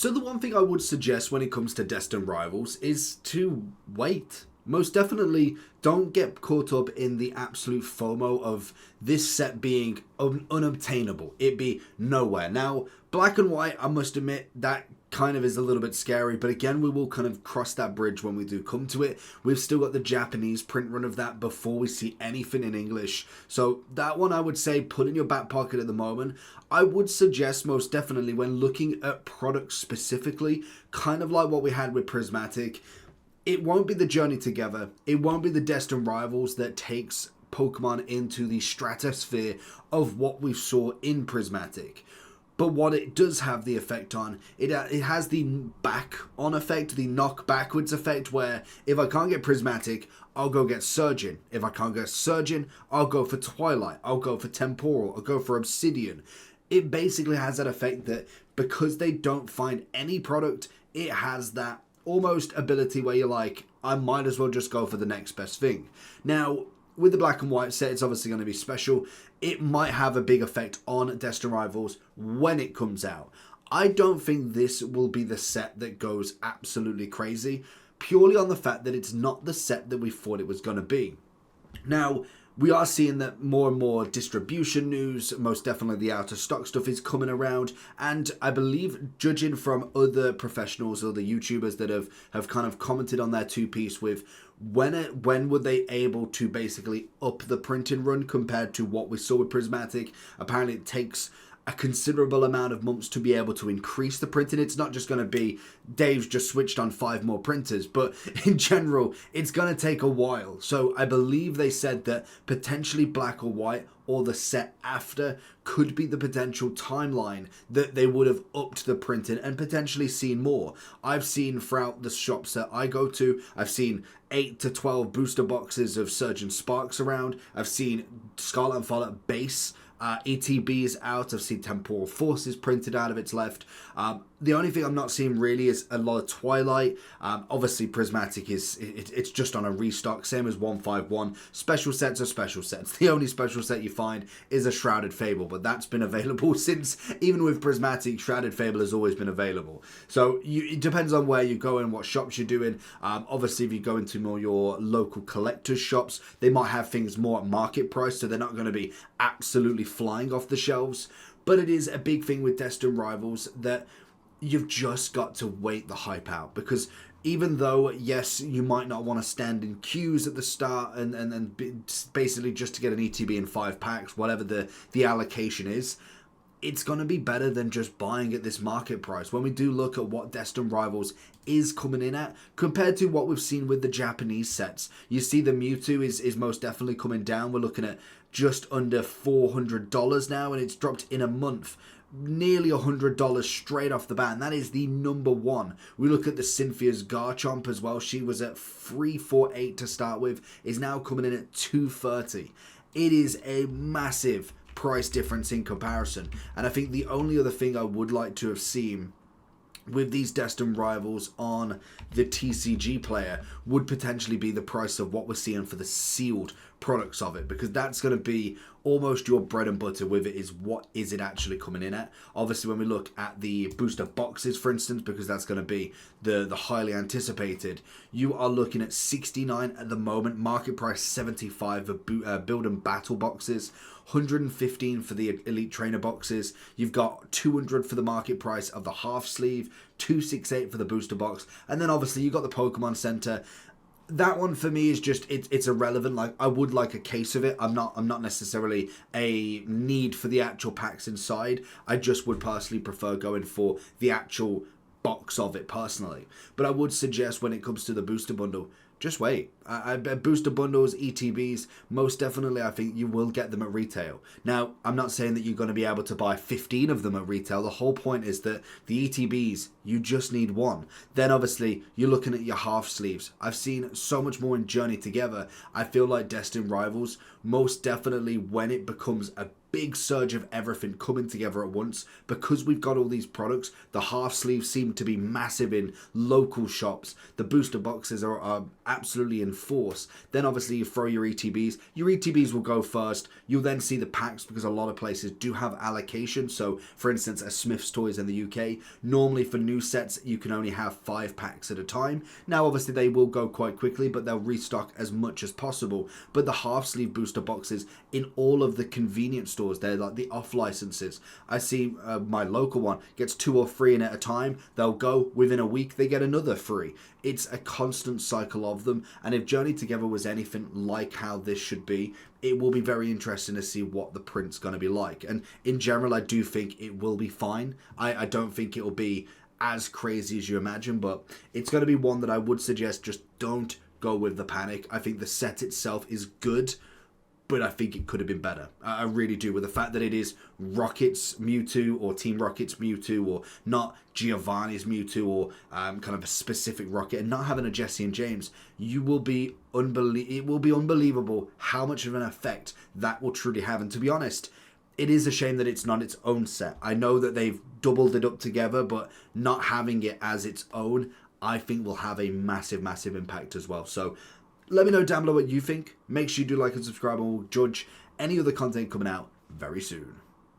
So the one thing I would suggest when it comes to Destined Rivals is to wait. Most definitely don't get caught up in the absolute FOMO of this set being unobtainable. It be nowhere. Now, black and white, I must admit, that kind of is a little bit scary, but again, we will kind of cross that bridge when we do come to it. We've still got the Japanese print run of that before we see anything in English. So that one I would say put in your back pocket at the moment. I would suggest most definitely when looking at products specifically, kind of like what we had with Prismatic, it won't be the Journey Together. It won't be the Destined Rivals that takes Pokemon into the stratosphere of what we saw in Prismatic. But what it does have the effect on, it has the back on effect, the knock backwards effect, where if I can't get Prismatic, I'll go get Surgeon. If I can't get Surgeon, I'll go for Twilight, I'll go for Temporal, I'll go for Obsidian. It basically has that effect that because they don't find any product, it has that almost ability where you're like, I might as well just go for the next best thing. Now, with the black and white set, it's obviously going to be special. It might have a big effect on Destined Rivals when it comes out. I don't think this will be the set that goes absolutely crazy, purely on the fact that it's not the set that we thought it was going to be. Now, we are seeing that more and more distribution news, most definitely the out of stock stuff is coming around, and I believe, judging from other professionals, other YouTubers that have kind of commented on their two-piece with when were they able to basically up the printing run compared to what we saw with Prismatic. Apparently it takes a considerable amount of months to be able to increase the printing. It's not just going to be Dave's just switched on 5 more printers, but in general, it's going to take a while. So I believe they said that potentially black or white or the set after could be the potential timeline that they would have upped the printing and potentially seen more. I've seen throughout the shops that I go to, I've seen 8 to 12 booster boxes of Surgeon Sparks around. I've seen Scarlet and Violet base ETBs out. I've seen Temporal Forces printed out of its left. The only thing I'm not seeing really is a lot of Twilight. Obviously Prismatic it's just on a restock, same as 151. Special sets are special sets. The only special set you find is a Shrouded Fable, but that's been available since, even with Prismatic, Shrouded Fable has always been available. So it depends on where you go and what shops you're doing. Obviously if you go into more your local collectors shops, they might have things more at market price, so they're not going to be absolutely flying off the shelves. But it is a big thing with Destined Rivals that you've just got to wait the hype out, because even though, yes, you might not want to stand in queues at the start and basically just to get an ETB in 5 packs, whatever the allocation is, it's going to be better than just buying at this market price. When we do look at what Destined Rivals is coming in at, compared to what we've seen with the Japanese sets, you see the Mewtwo is most definitely coming down. We're looking at just under $400 now, and it's dropped in a month. Nearly $100 straight off the bat, and that is the number one. We look at the Cynthia's Garchomp as well. She was at $348 to start with, is now coming in at $230. It is a massive price difference in comparison, and I think the only other thing I would like to have seen with these Destined Rivals on the TCG player would potentially be the price of what we're seeing for the sealed products of it, because that's going to be almost your bread and butter with it, is what is it actually coming in at. Obviously when we look at the booster boxes, for instance, because that's going to be the highly anticipated, you are looking at $69 at the moment, market price $75 for build and battle boxes, $115 for the elite trainer boxes. You've got $200 for the market price of the half sleeve, $268 for the booster box, and then obviously you got the Pokemon Center. That one for me is just it's irrelevant. Like, I would like a case of it. I'm not necessarily a need for the actual packs inside. I just would personally prefer going for the actual box of it personally. But I would suggest when it comes to the booster bundle, just wait. Booster bundles, ETBs, most definitely I think you will get them at retail. Now, I'm not saying that you're going to be able to buy 15 of them at retail. The whole point is that the ETBs, you just need one. Then obviously, you're looking at your half sleeves. I've seen so much more in Journey Together. I feel like Destined Rivals, most definitely when it becomes a big surge of everything coming together at once, because we've got all these products, the half sleeves seem to be massive in local shops. The booster boxes are absolutely enforce, then obviously you throw your ETBs. Your ETBs will go first. You'll then see the packs because a lot of places do have allocation. So, for instance, at Smith's Toys in the UK, normally for new sets, you can only have 5 packs at a time. Now, obviously, they will go quite quickly, but they'll restock as much as possible. But the half-sleeve booster boxes in all of the convenience stores, they're like the off licenses. I see my local one gets 2 or 3 in at a time. They'll go within a week, they get another 3. It's a constant cycle of them, and if Journey Together was anything like how this should be, it will be very interesting to see what the print's going to be like. And in general, I do think it will be fine. I don't think it'll be as crazy as you imagine, but it's going to be one that I would suggest just don't go with the panic. I think the set itself is good, but I think it could have been better. I really do, with the fact that it is Rocket's Mewtwo or Team Rocket's Mewtwo, or not Giovanni's Mewtwo, or kind of a specific Rocket, and not having a Jesse and James. It will be unbelievable how much of an effect that will truly have. And to be honest, it is a shame that it's not its own set. I know that they've doubled it up together, but not having it as its own, I think will have a massive, massive impact as well. So let me know down below what you think. Make sure you do like and subscribe, and we'll judge any other content coming out very soon.